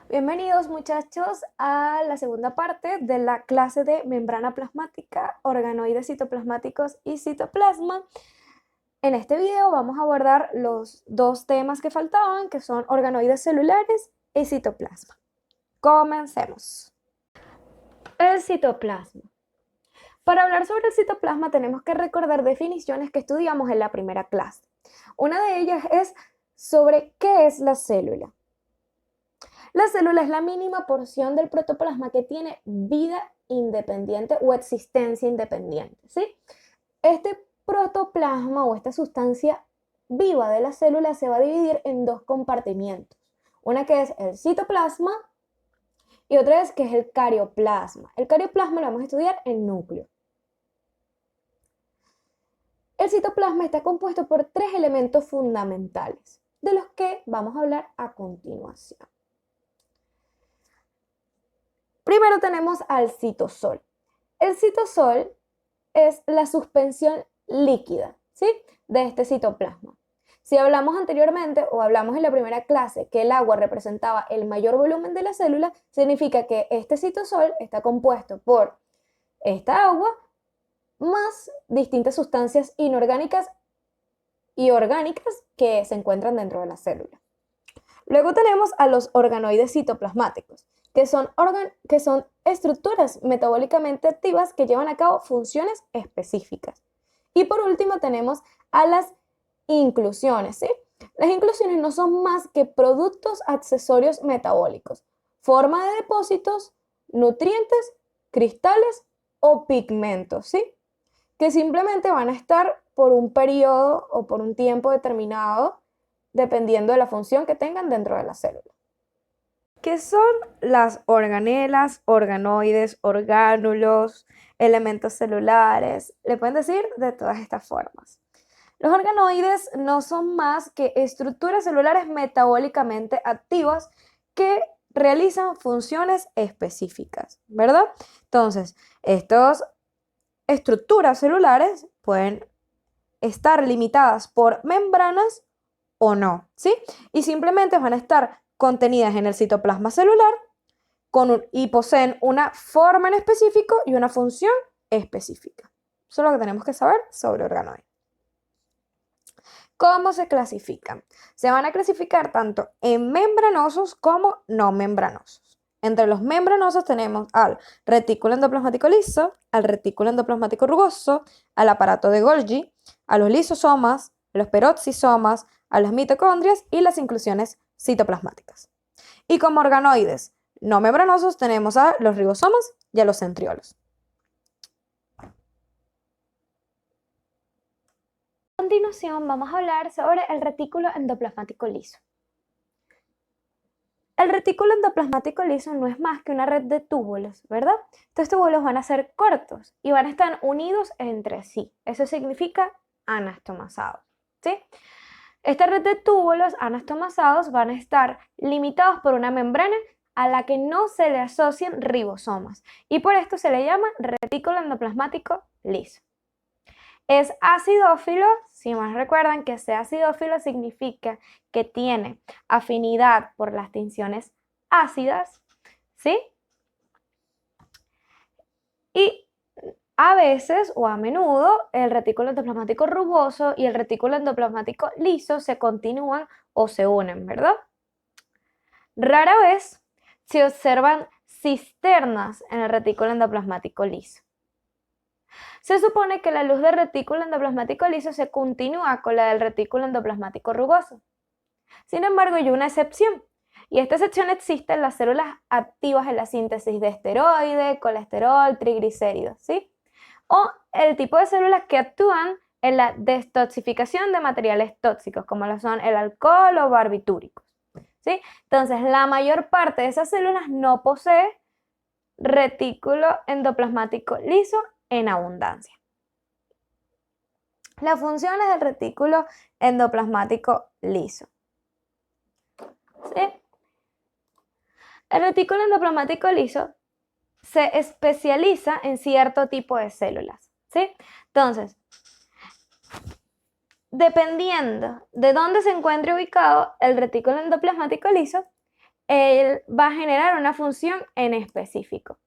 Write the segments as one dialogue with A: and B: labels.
A: Bienvenidos muchachos a la segunda parte de la clase de membrana plasmática, organoides citoplasmáticos y citoplasma. En este video vamos a abordar los dos temas que faltaban, que son organoides celulares y citoplasma. Comencemos. El citoplasma. Para hablar sobre el citoplasma tenemos que recordar definiciones que estudiamos en la primera clase. Una de ellas es sobre qué es la célula. La célula es la mínima porción del protoplasma que tiene vida independiente o existencia independiente, ¿sí? Este protoplasma o esta sustancia viva de la célula se va a dividir en dos compartimientos. Una que es el citoplasma y otra es que es el carioplasma. El carioplasma lo vamos a estudiar en núcleo. El citoplasma está compuesto por tres elementos fundamentales, de los que vamos a hablar a continuación. Primero tenemos al citosol. El citosol es la suspensión líquida, ¿sí?, de este citoplasma. Si hablamos anteriormente o hablamos en la primera clase que el agua representaba el mayor volumen de la célula, significa que este citosol está compuesto por esta agua más distintas sustancias inorgánicas y orgánicas que se encuentran dentro de la célula. Luego tenemos a los organoides citoplasmáticos, que son estructuras metabólicamente activas que llevan a cabo funciones específicas. Y por último tenemos a las inclusiones, ¿sí? Las inclusiones no son más que productos accesorios metabólicos, forma de depósitos, nutrientes, cristales o pigmentos, ¿sí?, que simplemente van a estar por un periodo o por un tiempo determinado dependiendo de la función que tengan dentro de la célula. ¿Qué son las organelas, organoides, orgánulos, elementos celulares? Le pueden decir de todas estas formas. Los organoides no son más que estructuras celulares metabólicamente activas que realizan funciones específicas, ¿verdad? Entonces, estas estructuras celulares pueden estar limitadas por membranas o no, ¿sí? Y simplemente van a estar contenidas en el citoplasma celular y poseen una forma en específico y una función específica. Eso es lo que tenemos que saber sobre organoides. ¿Cómo se clasifican? Se van a clasificar tanto en membranosos como no membranosos. Entre los membranosos tenemos al retículo endoplasmático liso, al retículo endoplasmático rugoso, al aparato de Golgi, a los lisosomas, a los peroxisomas, a las mitocondrias y las inclusiones citoplasmáticas. Y como organoides no membranosos tenemos a los ribosomas y a los centriolos. A continuación vamos a hablar sobre el retículo endoplasmático liso. El retículo endoplasmático liso no es más que una red de túbulos, ¿verdad? Estos túbulos van a ser cortos y van a estar unidos entre sí. Eso significa anastomosados, ¿sí? Esta red de túbulos anastomosados van a estar limitados por una membrana a la que no se le asocian ribosomas y por esto se le llama retículo endoplasmático liso. Es acidófilo, si más recuerdan que sea acidófilo significa que tiene afinidad por las tensiones ácidas, ¿sí? Y a veces o a menudo el retículo endoplasmático rugoso y el retículo endoplasmático liso se continúan o se unen, ¿verdad? Rara vez se observan cisternas en el retículo endoplasmático liso. Se supone que la luz del retículo endoplasmático liso se continúa con la del retículo endoplasmático rugoso. Sin embargo, hay una excepción, y esta excepción existe en las células activas en la síntesis de esteroide, colesterol, triglicéridos, ¿sí? O el tipo de células que actúan en la detoxificación de materiales tóxicos, como lo son el alcohol o barbitúricos, ¿sí? Entonces, la mayor parte de esas células no posee retículo endoplasmático liso en abundancia. Las funciones del retículo endoplasmático liso. ¿Sí? El retículo endoplasmático liso se especializa en cierto tipo de células, ¿sí? Entonces, dependiendo de dónde se encuentre ubicado el retículo endoplasmático liso, él va a generar una función en específico.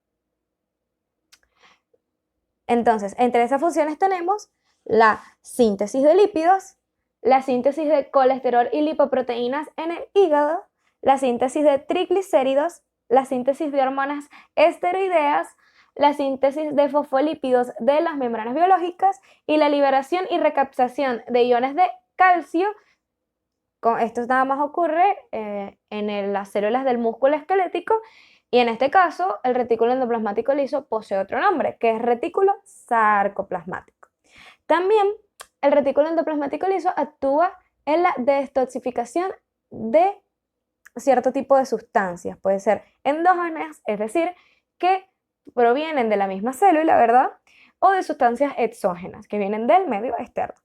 A: Entonces, entre esas funciones tenemos la síntesis de lípidos, la síntesis de colesterol y lipoproteínas en el hígado, la síntesis de triglicéridos, la síntesis de hormonas esteroideas, la síntesis de fosfolípidos de las membranas biológicas y la liberación y recaptación de iones de calcio. Esto nada más ocurre en las células del músculo esquelético y en este caso el retículo endoplasmático liso posee otro nombre, que es retículo sarcoplasmático. También el retículo endoplasmático liso actúa en la detoxificación de cierto tipo de sustancias. Puede ser endógenas, es decir, que provienen de la misma célula, ¿verdad? O de sustancias exógenas, que vienen del medio externo.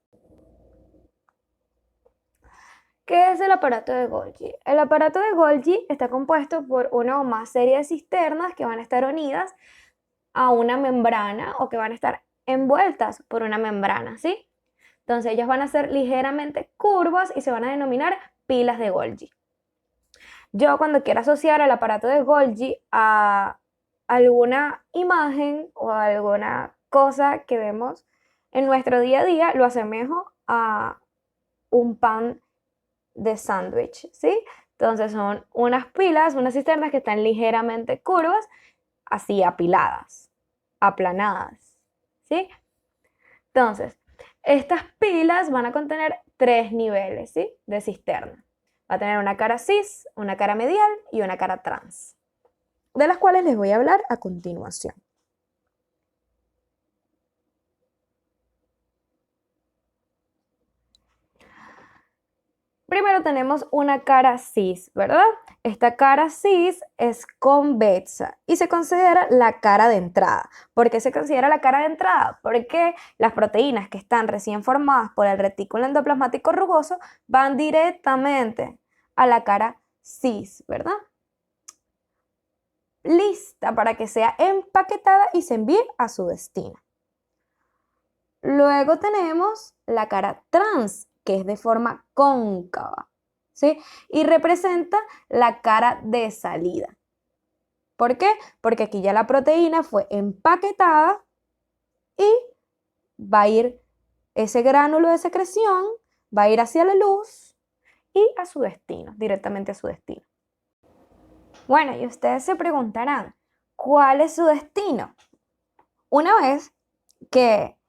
A: ¿Qué es el aparato de Golgi? El aparato de Golgi está compuesto por una o más serie de cisternas que van a estar unidas a una membrana o que van a estar envueltas por una membrana, ¿sí? Entonces ellas van a ser ligeramente curvas y se van a denominar pilas de Golgi. Yo cuando quiero asociar el aparato de Golgi a alguna imagen o a alguna cosa que vemos en nuestro día a día, lo asemejo a un pan de sándwich, ¿sí? Entonces son unas pilas, unas cisternas que están ligeramente curvas, así apiladas, aplanadas, ¿sí? Entonces, estas pilas van a contener 3 niveles, ¿sí? De cisterna. Va a tener una cara cis, una cara medial y una cara trans, de las cuales les voy a hablar a continuación. Primero tenemos una cara cis, ¿verdad? Esta cara cis es convexa y se considera la cara de entrada. ¿Por qué se considera la cara de entrada? Porque las proteínas que están recién formadas por el retículo endoplasmático rugoso van directamente a la cara cis, ¿verdad? Lista para que sea empaquetada y se envíe a su destino. Luego tenemos la cara trans, que es de forma cóncava, ¿sí? Y representa la cara de salida. ¿Por qué? Porque aquí ya la proteína fue empaquetada y va a ir ese gránulo de secreción, va a ir hacia la luz y a su destino, directamente a su destino. Bueno, y ustedes se preguntarán, ¿cuál es su destino? Una vez que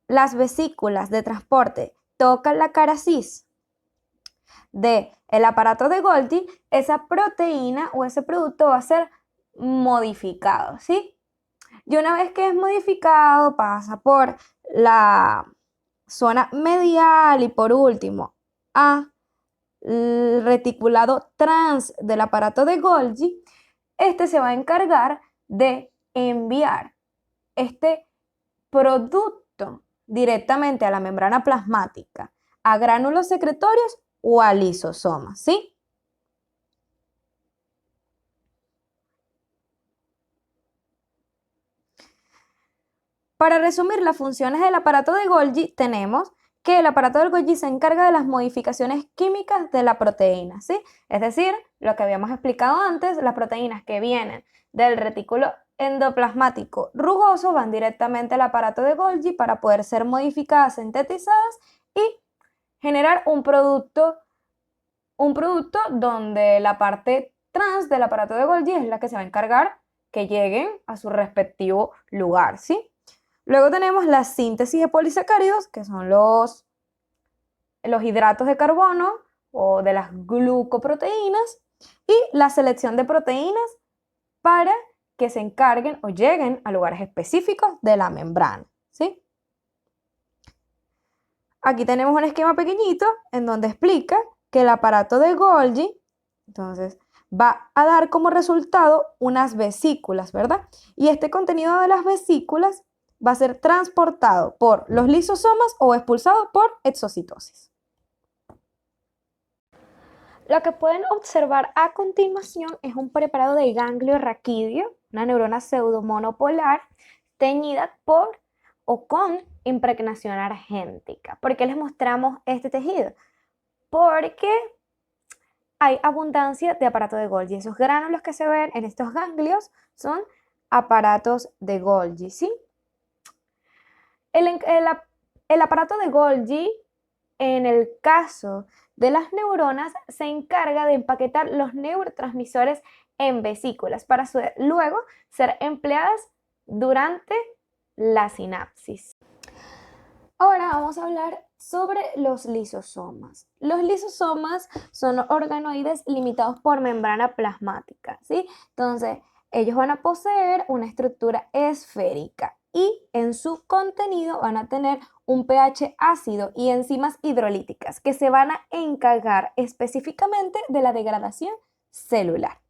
A: las vesículas de transporte tocan la cara cis del aparato de Golgi, esa proteína o ese producto va a ser modificado, ¿sí? Y una vez que es modificado, pasa por la zona medial y por último a el reticulado trans del aparato de Golgi, este se va a encargar de enviar este producto directamente a la membrana plasmática, a gránulos secretorios o a lisosomas, ¿sí? Para resumir las funciones del aparato de Golgi, tenemos que el aparato de Golgi se encarga de las modificaciones químicas de la proteína, ¿sí? Es decir, lo que habíamos explicado antes, las proteínas que vienen del retículo endoplasmático rugoso van directamente al aparato de Golgi para poder ser modificadas, sintetizadas y generar un producto donde la parte trans del aparato de Golgi es la que se va a encargar que lleguen a su respectivo lugar, ¿sí? Luego tenemos la síntesis de polisacáridos, que son los hidratos de carbono o de las glucoproteínas, y la selección de proteínas para que se encarguen o lleguen a lugares específicos de la membrana, ¿sí? Aquí tenemos un esquema pequeñito en donde explica que el aparato de Golgi, entonces, va a dar como resultado unas vesículas, ¿verdad? Y este contenido de las vesículas va a ser transportado por los lisosomas o expulsado por exocitosis. Lo que pueden observar a continuación es un preparado de ganglio raquídeo, una neurona pseudomonopolar, teñida por o con impregnación argéntica. ¿Por qué les mostramos este tejido? Porque hay abundancia de aparato de Golgi. Esos gránulos que se ven en estos ganglios son aparatos de Golgi, ¿sí? El aparato de Golgi, en el caso de las neuronas, se encarga de empaquetar los neurotransmisores en vesículas para luego ser empleadas durante la sinapsis. Ahora vamos a hablar sobre los lisosomas. Los lisosomas son organoides limitados por membrana plasmática, ¿sí? Entonces, ellos van a poseer una estructura esférica y en su contenido van a tener un pH ácido y enzimas hidrolíticas que se van a encargar específicamente de la degradación celular.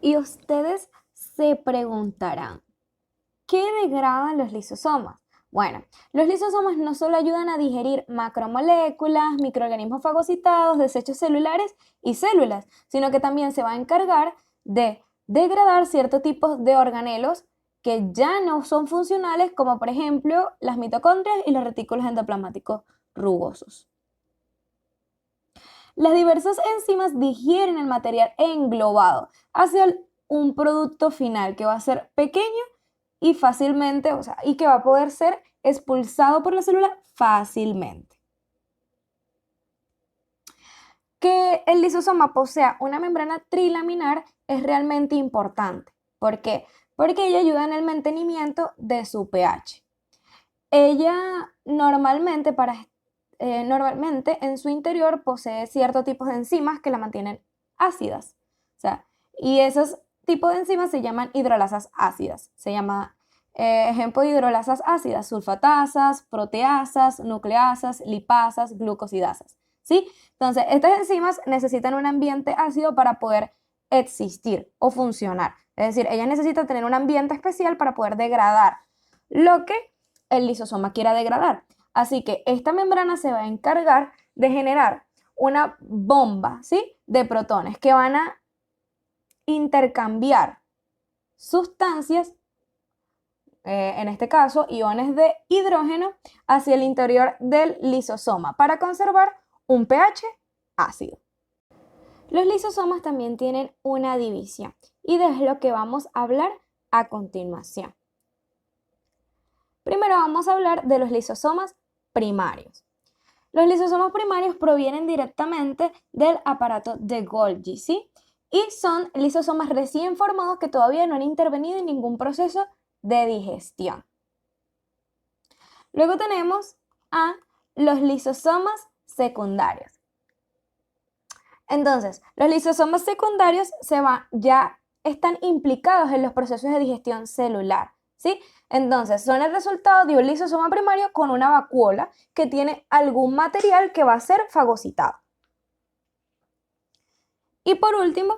A: Y ustedes se preguntarán, ¿qué degradan los lisosomas? Bueno, los lisosomas no solo ayudan a digerir macromoléculas, microorganismos fagocitados, desechos celulares y células, sino que también se va a encargar de degradar ciertos tipos de organelos que ya no son funcionales, como por ejemplo las mitocondrias y los retículos endoplasmáticos rugosos. Las diversas enzimas digieren el material englobado hacia un producto final que va a ser pequeño y fácilmente, y que va a poder ser expulsado por la célula fácilmente. Que el lisosoma posea una membrana trilaminar es realmente importante. ¿Por qué? Porque ella ayuda en el mantenimiento de su pH. Ella normalmente en su interior posee ciertos tipos de enzimas que la mantienen ácidas. Y esos tipos de enzimas se llaman hidrolasas ácidas. Se llama, ejemplo de hidrolasas ácidas, sulfatasas, proteasas, nucleasas, lipasas, glucosidasas. ¿Sí? Entonces, estas enzimas necesitan un ambiente ácido para poder existir o funcionar. Es decir, ellas necesitan tener un ambiente especial para poder degradar lo que el lisosoma quiera degradar. Así que esta membrana se va a encargar de generar una bomba, ¿sí?, de protones que van a intercambiar sustancias, en este caso iones de hidrógeno, hacia el interior del lisosoma para conservar un pH ácido. Los lisosomas también tienen una división y de lo que vamos a hablar a continuación. Primero vamos a hablar de los lisosomas primarios. Los lisosomas primarios provienen directamente del aparato de Golgi, ¿sí? Y son lisosomas recién formados que todavía no han intervenido en ningún proceso de digestión. Luego tenemos a los lisosomas secundarios. Entonces, los lisosomas secundarios ya están implicados en los procesos de digestión celular, ¿sí? Entonces, son el resultado de un lisosoma primario con una vacuola que tiene algún material que va a ser fagocitado. Y por último,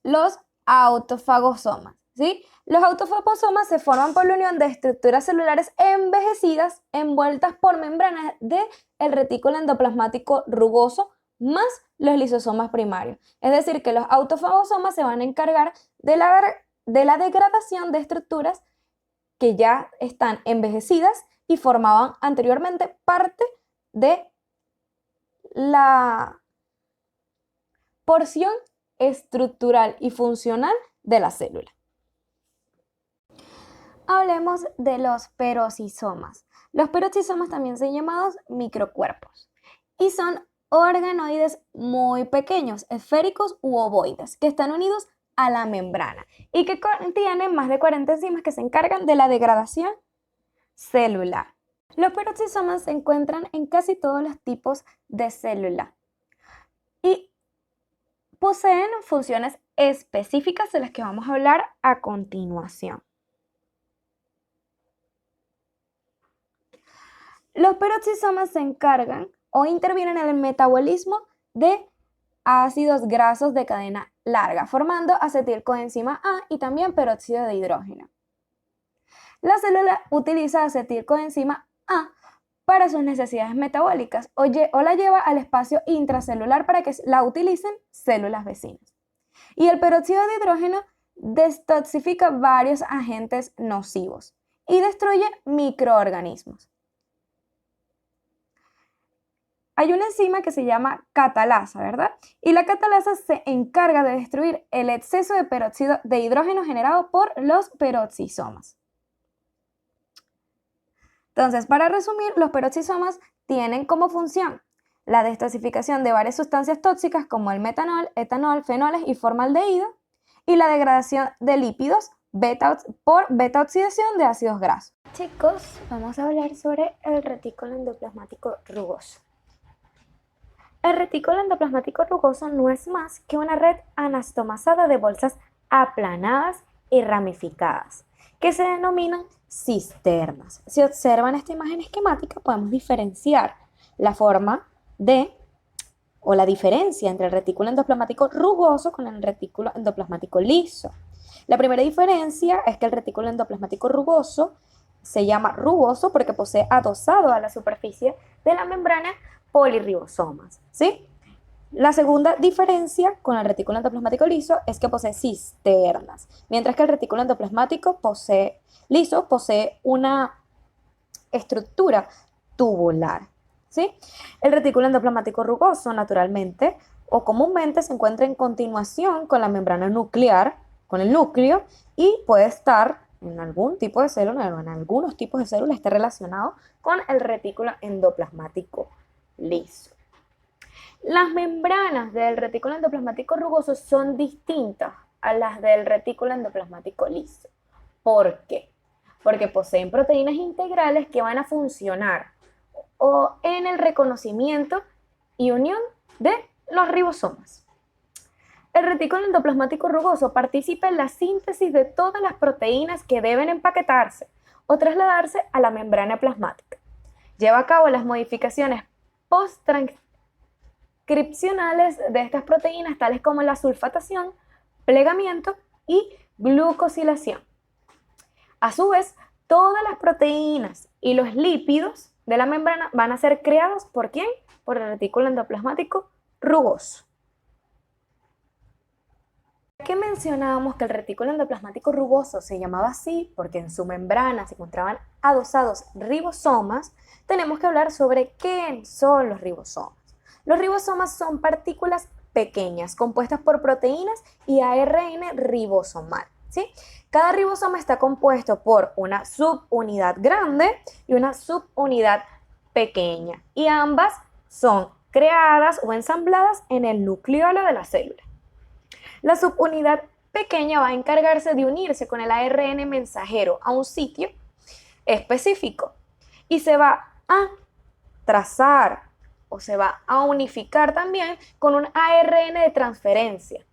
A: los autofagosomas, ¿sí? Los autofagosomas se forman por la unión de estructuras celulares envejecidas envueltas por membranas del retículo endoplasmático rugoso más los lisosomas primarios. Es decir, que los autofagosomas se van a encargar de la degradación de estructuras que ya están envejecidas y formaban anteriormente parte de la porción estructural y funcional de la célula. Hablemos de los peroxisomas. Los peroxisomas también son llamados microcuerpos y son organoides muy pequeños, esféricos u ovoides, que están unidos a la membrana y que contienen más de 40 enzimas que se encargan de la degradación celular. Los peroxisomas se encuentran en casi todos los tipos de célula y poseen funciones específicas de las que vamos a hablar a continuación. Los peroxisomas se encargan o intervienen en el metabolismo de ácidos grasos de cadena larga, formando acetilcoenzima A y también peróxido de hidrógeno. La célula utiliza acetilcoenzima A para sus necesidades metabólicas o la lleva al espacio intracelular para que la utilicen células vecinas. Y el peróxido de hidrógeno detoxifica varios agentes nocivos y destruye microorganismos. hay una enzima que se llama catalasa, ¿verdad? Y la catalasa se encarga de destruir el exceso de peróxido de hidrógeno generado por los peroxisomas. Entonces, para resumir, los peroxisomas tienen como función la detoxificación de varias sustancias tóxicas como el metanol, etanol, fenoles y formaldehído, y la degradación de lípidos por beta oxidación de ácidos grasos. Chicos, vamos a hablar sobre el retículo endoplasmático rugoso. El retículo endoplasmático rugoso no es más que una red anastomosada de bolsas aplanadas y ramificadas, que se denominan cisternas. Si observan esta imagen esquemática, podemos diferenciar la forma o la diferencia entre el retículo endoplasmático rugoso con el retículo endoplasmático liso. La primera diferencia es que el retículo endoplasmático rugoso se llama rugoso porque posee adosado a la superficie de la membrana polirribosomas, ¿sí? La segunda diferencia con el retículo endoplasmático liso es que posee cisternas, mientras que el retículo endoplasmático liso posee una estructura tubular, ¿sí? El retículo endoplasmático rugoso naturalmente o comúnmente se encuentra en continuación con la membrana nuclear, con el núcleo, y puede estar en algún tipo de célula, o en algunos tipos de células, esté relacionado con el retículo endoplasmático liso. Las membranas del retículo endoplasmático rugoso son distintas a las del retículo endoplasmático liso. ¿Por qué? Porque poseen proteínas integrales que van a funcionar en el reconocimiento y unión de los ribosomas. El retículo endoplasmático rugoso participa en la síntesis de todas las proteínas que deben empaquetarse o trasladarse a la membrana plasmática. Lleva a cabo las modificaciones post-transcripcionales de estas proteínas, tales como la sulfatación, plegamiento y glucosilación. A su vez, todas las proteínas y los lípidos de la membrana van a ser creados ¿por quién? Por el retículo endoplasmático rugoso. ¿Qué mencionábamos que el retículo endoplasmático rugoso se llamaba así? Porque en su membrana se encontraban adosados ribosomas. Tenemos que hablar sobre qué son los ribosomas. Los ribosomas son partículas pequeñas compuestas por proteínas y ARN ribosomal, ¿sí? Cada ribosoma está compuesto por una subunidad grande y una subunidad pequeña, y ambas son creadas o ensambladas en el nucleolo de la célula. La subunidad pequeña va a encargarse de unirse con el ARN mensajero a un sitio específico y se va a trazar o se va a unificar también con un ARN de transferencia.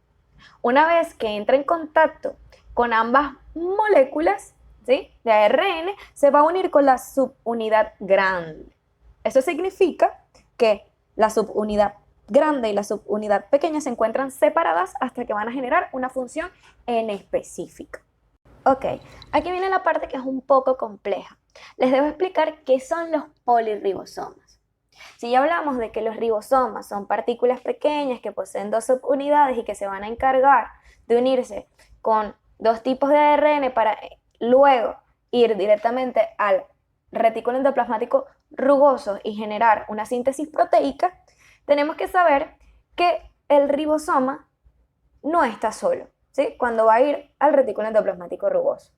A: Una vez que entra en contacto con ambas moléculas, ¿sí?, de ARN, se va a unir con la subunidad grande. Eso significa que la subunidad grande y la subunidad pequeña se encuentran separadas hasta que van a generar una función en específica. Ok, aquí viene la parte que es un poco compleja. Les debo explicar qué son los polirribosomas. Si ya hablamos de que los ribosomas son partículas pequeñas que poseen dos subunidades y que se van a encargar de unirse con dos tipos de ARN para luego ir directamente al retículo endoplasmático rugoso y generar una síntesis proteica, tenemos que saber que el ribosoma no está solo, ¿sí?, cuando va a ir al retículo endoplasmático rugoso.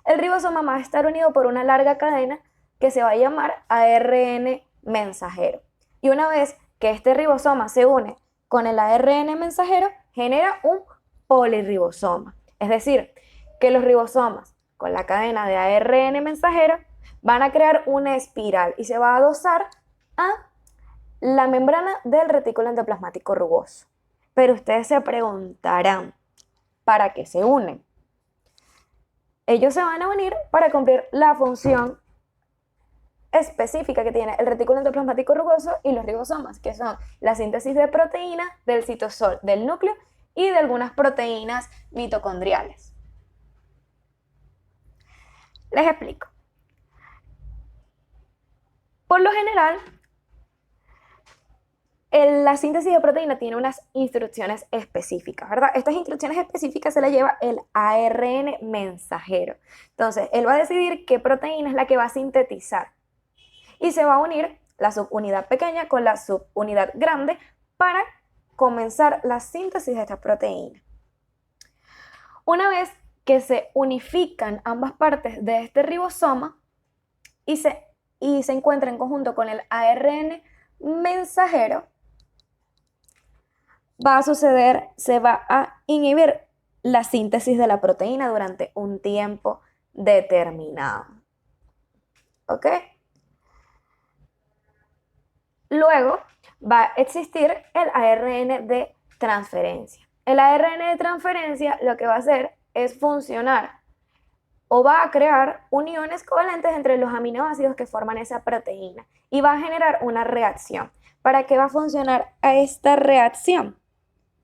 A: El ribosoma va a estar unido por una larga cadena que se va a llamar ARN mensajero. Y una vez que este ribosoma se une con el ARN mensajero, genera un polirribosoma. Es decir, que los ribosomas con la cadena de ARN mensajero van a crear una espiral y se va a adosar a la membrana del retículo endoplasmático rugoso. Pero ustedes se preguntarán, ¿para qué se unen? Ellos se van a unir para cumplir la función específica que tiene el retículo endoplasmático rugoso y los ribosomas, que son la síntesis de proteínas del citosol, del núcleo y de algunas proteínas mitocondriales. Les explico. Por lo general, la síntesis de proteína tiene unas instrucciones específicas, ¿verdad? Estas instrucciones específicas se las lleva el ARN mensajero. Entonces, él va a decidir qué proteína es la que va a sintetizar y se va a unir la subunidad pequeña con la subunidad grande para comenzar la síntesis de esta proteína. Una vez que se unifican ambas partes de este ribosoma y se encuentra en conjunto con el ARN mensajero, va a suceder, se va a inhibir la síntesis de la proteína durante un tiempo determinado. ¿Ok? Luego va a existir el ARN de transferencia. El ARN de transferencia lo que va a hacer es funcionar o va a crear uniones covalentes entre los aminoácidos que forman esa proteína y va a generar una reacción. ¿Para qué va a funcionar esta reacción?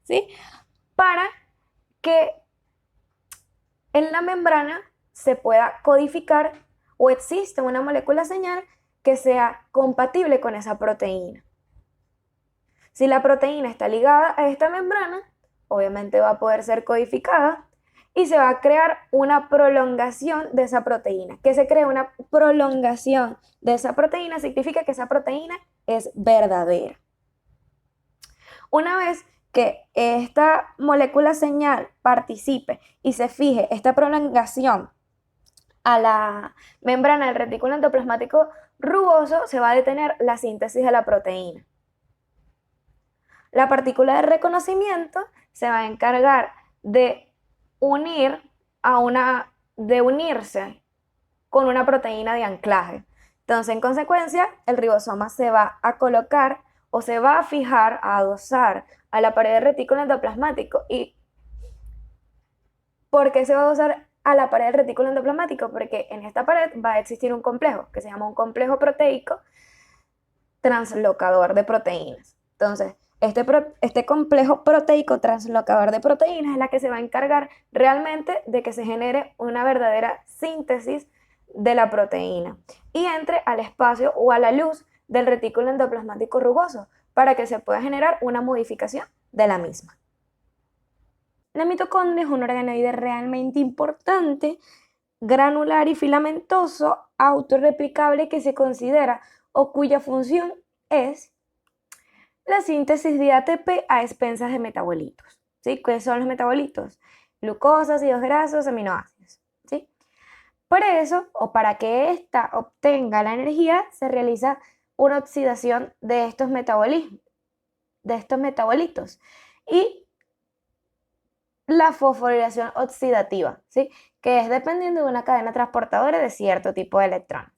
A: ¿Sí? Para que en la membrana se pueda codificar o existe una molécula señal que sea compatible con esa proteína. Si la proteína está ligada a esta membrana, obviamente va a poder ser codificada y se va a crear una prolongación de esa proteína. Que se cree una prolongación de esa proteína significa que esa proteína es verdadera. Una vez que esta molécula señal participe y se fije esta prolongación a la membrana del retículo endoplasmático rugoso, se va a detener la síntesis de la proteína. La partícula de reconocimiento se va a encargar de unirse con una proteína de anclaje. Entonces, en consecuencia, el ribosoma se va a colocar o se va a fijar, a adosar a la pared del retículo endoplasmático. ¿Y por qué se va a adosar a la pared del retículo endoplasmático? Porque en esta pared va a existir un complejo que se llama un complejo proteico translocador de proteínas. Entonces, este complejo proteico translocador de proteínas es la que se va a encargar realmente de que se genere una verdadera síntesis de la proteína y entre al espacio o a la luz del retículo endoplasmático rugoso para que se pueda generar una modificación de la misma. La mitocondria es un organoide realmente importante, granular y filamentoso, autorreplicable, que se considera o cuya función es la síntesis de ATP a expensas de metabolitos. ¿Sí? ¿Qué son los metabolitos? Glucosa, ácidos grasos, aminoácidos. ¿Sí? Para eso, o para que ésta obtenga la energía, se realiza una oxidación de estos metabolitos y la fosforilación oxidativa, ¿sí? Que es dependiendo de una cadena transportadora de cierto tipo de electrones.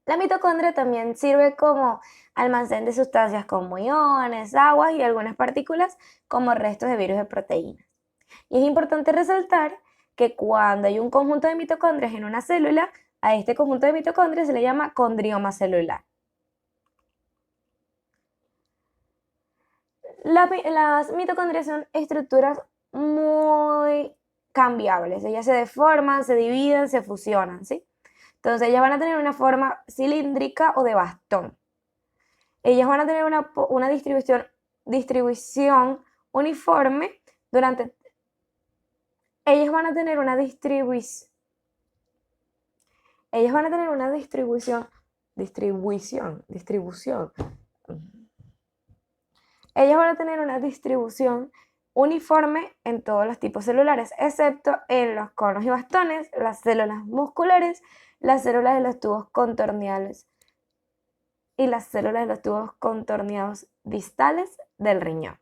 A: La mitocondria también sirve como almacén de sustancias como iones, aguas y algunas partículas como restos de virus de proteínas. Y es importante resaltar que cuando hay un conjunto de mitocondrias en una célula, a este conjunto de mitocondrias se le llama condrioma celular. Las mitocondrias son estructuras muy cambiables. Ellas se deforman, se dividen, se fusionan, ¿sí? Entonces ellas van a tener una forma cilíndrica o de bastón. Ellas van a tener una distribución uniforme durante... Ellas van a tener una distribución... Ellas van a tener una distribución... Ellas van a tener una distribución uniforme en todos los tipos celulares, excepto en los conos y bastones, las células musculares, las células de los tubos contorneales y las células de los tubos contorneados distales del riñón.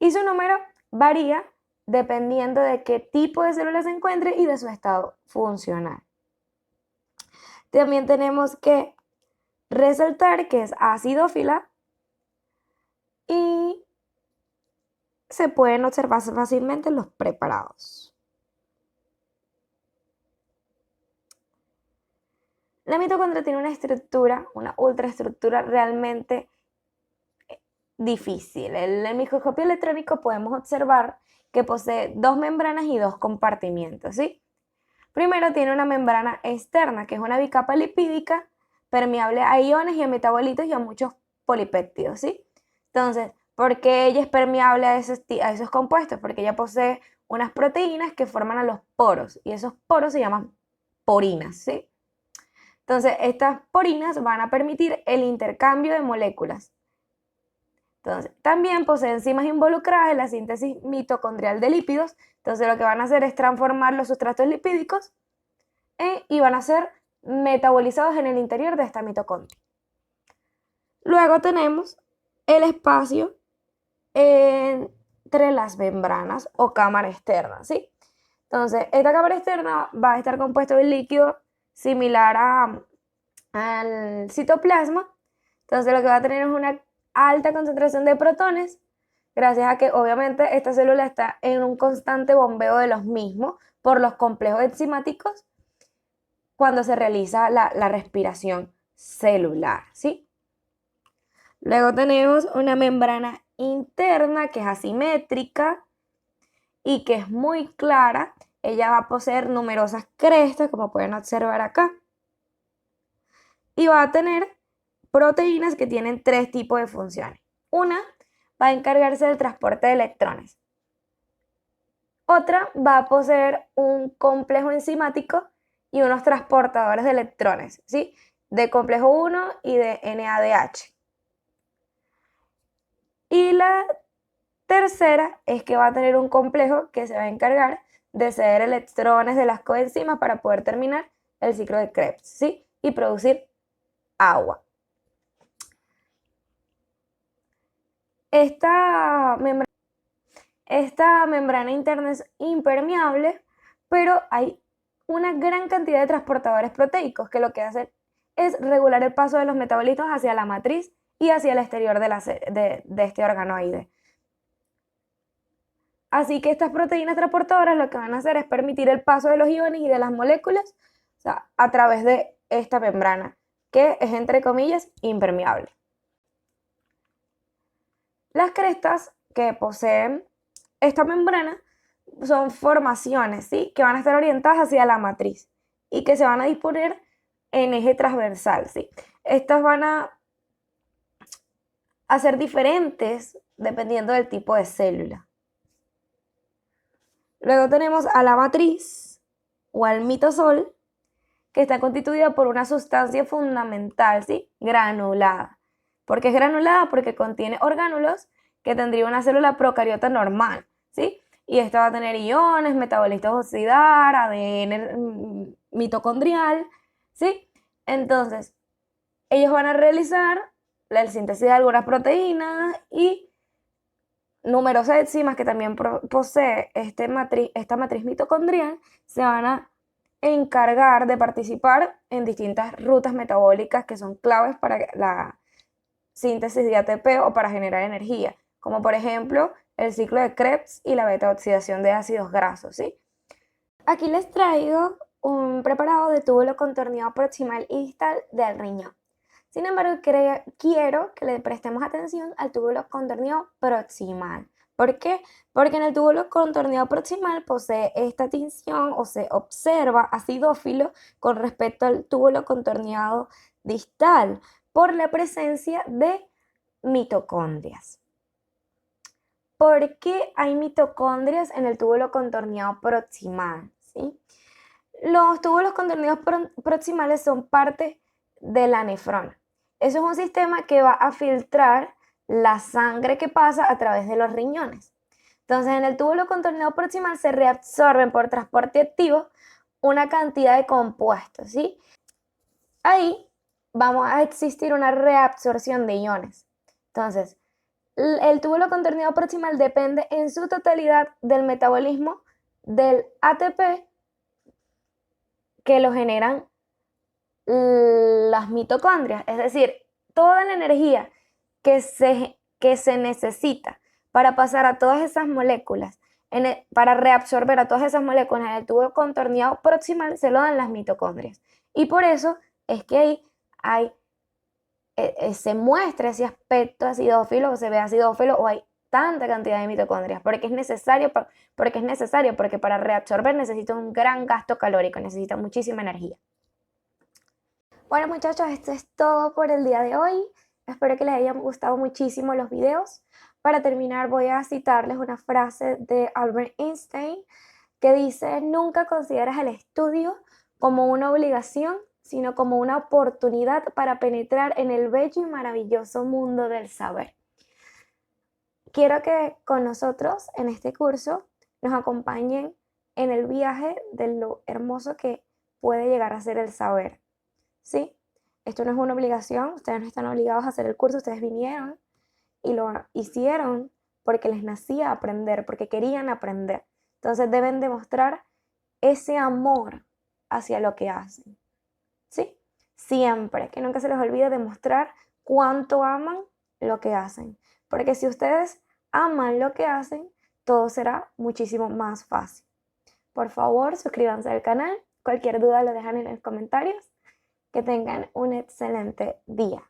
A: Y su número varía dependiendo de qué tipo de célula se encuentre y de su estado funcional. También tenemos que resaltar que es acidófila y se pueden observar fácilmente en los preparados. La mitocondria tiene una estructura, una ultraestructura realmente difícil. En el microscopio electrónico podemos observar que posee dos membranas y dos compartimientos, ¿sí? Primero tiene una membrana externa, que es una bicapa lipídica permeable a iones y a metabolitos y a muchos polipéptidos, ¿sí? Entonces, ¿por qué ella es permeable a esos compuestos? Porque ella posee unas proteínas que forman a los poros y esos poros se llaman porinas, ¿sí? Entonces, estas porinas van a permitir el intercambio de moléculas. Entonces, también poseen enzimas involucradas en la síntesis mitocondrial de lípidos. Entonces, lo que van a hacer es transformar los sustratos lipídicos y van a ser metabolizados en el interior de esta mitocondria. Luego tenemos el espacio entre las membranas o cámara externa, ¿sí? Entonces, esta cámara externa va a estar compuesta de un líquido similar al citoplasma. Entonces, lo que va a tener es una alta concentración de protones, gracias a que obviamente esta célula está en un constante bombeo de los mismos por los complejos enzimáticos cuando se realiza la respiración celular, ¿sí? Luego tenemos una membrana interna que es asimétrica y que es muy clara. Ella va a poseer numerosas crestas, como pueden observar acá, y va a tener proteínas que tienen tres tipos de funciones. Una va a encargarse del transporte de electrones. Otra va a poseer un complejo enzimático y unos transportadores de electrones, ¿sí? De complejo 1 y de NADH. Y la tercera es que va a tener un complejo que se va a encargar de ceder electrones de las coenzimas para poder terminar el ciclo de Krebs, ¿sí? Y producir agua. Esta membrana interna es impermeable, pero hay una gran cantidad de transportadores proteicos que lo que hacen es regular el paso de los metabolitos hacia la matriz y hacia el exterior de este organoide. Así que estas proteínas transportadoras lo que van a hacer es permitir el paso de los iones y de las moléculas, o sea, a través de esta membrana, que es, entre comillas, impermeable. Las crestas que poseen esta membrana son formaciones, ¿sí? Que van a estar orientadas hacia la matriz y que se van a disponer en eje transversal, ¿sí? Estas van a ser diferentes dependiendo del tipo de célula. Luego tenemos a la matriz o al mitosol, que está constituida por una sustancia fundamental, ¿sí? Granulada. ¿Por qué es granulada? Porque contiene orgánulos que tendría una célula procariota normal, ¿sí? Y esta va a tener iones, metabolitos oxidar, ADN mitocondrial, ¿sí? Entonces, ellos van a realizar la síntesis de algunas proteínas y numerosas enzimas que también posee esta matriz mitocondrial se van a encargar de participar en distintas rutas metabólicas que son claves para la síntesis de ATP o para generar energía, como por ejemplo el ciclo de Krebs y la beta-oxidación de ácidos grasos, ¿sí? Aquí les traigo un preparado de túbulo contorneado proximal y distal del riñón. Sin embargo, quiero que le prestemos atención al túbulo contorneado proximal. ¿Por qué? Porque en el túbulo contorneado proximal posee esta tinción o se observa acidófilo con respecto al túbulo contorneado distal por la presencia de mitocondrias. ¿Por qué hay mitocondrias en el túbulo contorneado proximal? ¿Sí? Los túbulos contorneados proximales son parte de la nefrona. Eso es un sistema que va a filtrar la sangre que pasa a través de los riñones. Entonces, en el túbulo contorneado proximal se reabsorben por transporte activo una cantidad de compuestos, ¿sí? Ahí vamos a existir una reabsorción de iones. Entonces, el túbulo contorneado proximal depende en su totalidad del metabolismo del ATP que lo generan las mitocondrias, es decir, toda la energía que se necesita para pasar a todas esas moléculas, para reabsorber a todas esas moléculas en el tubo contorneado proximal, se lo dan las mitocondrias. Y por eso es que ahí se muestra ese aspecto acidófilo, o se ve acidófilo, o hay tanta cantidad de mitocondrias, porque es necesario, porque para reabsorber necesita un gran gasto calórico, necesita muchísima energía. Bueno, muchachos, esto es todo por el día de hoy. Espero que les hayan gustado muchísimo los videos. Para terminar, voy a citarles una frase de Albert Einstein que dice: nunca consideres el estudio como una obligación, sino como una oportunidad para penetrar en el bello y maravilloso mundo del saber. Quiero que con nosotros en este curso nos acompañen en el viaje de lo hermoso que puede llegar a ser el saber, ¿sí? Esto no es una obligación, ustedes no están obligados a hacer el curso, ustedes vinieron y lo hicieron porque les nacía aprender, porque querían aprender. Entonces deben demostrar ese amor hacia lo que hacen, ¿sí? Siempre, que nunca se les olvide demostrar cuánto aman lo que hacen, porque si ustedes aman lo que hacen, todo será muchísimo más fácil. Por favor, suscríbanse al canal, cualquier duda lo dejan en los comentarios. Que tengan un excelente día.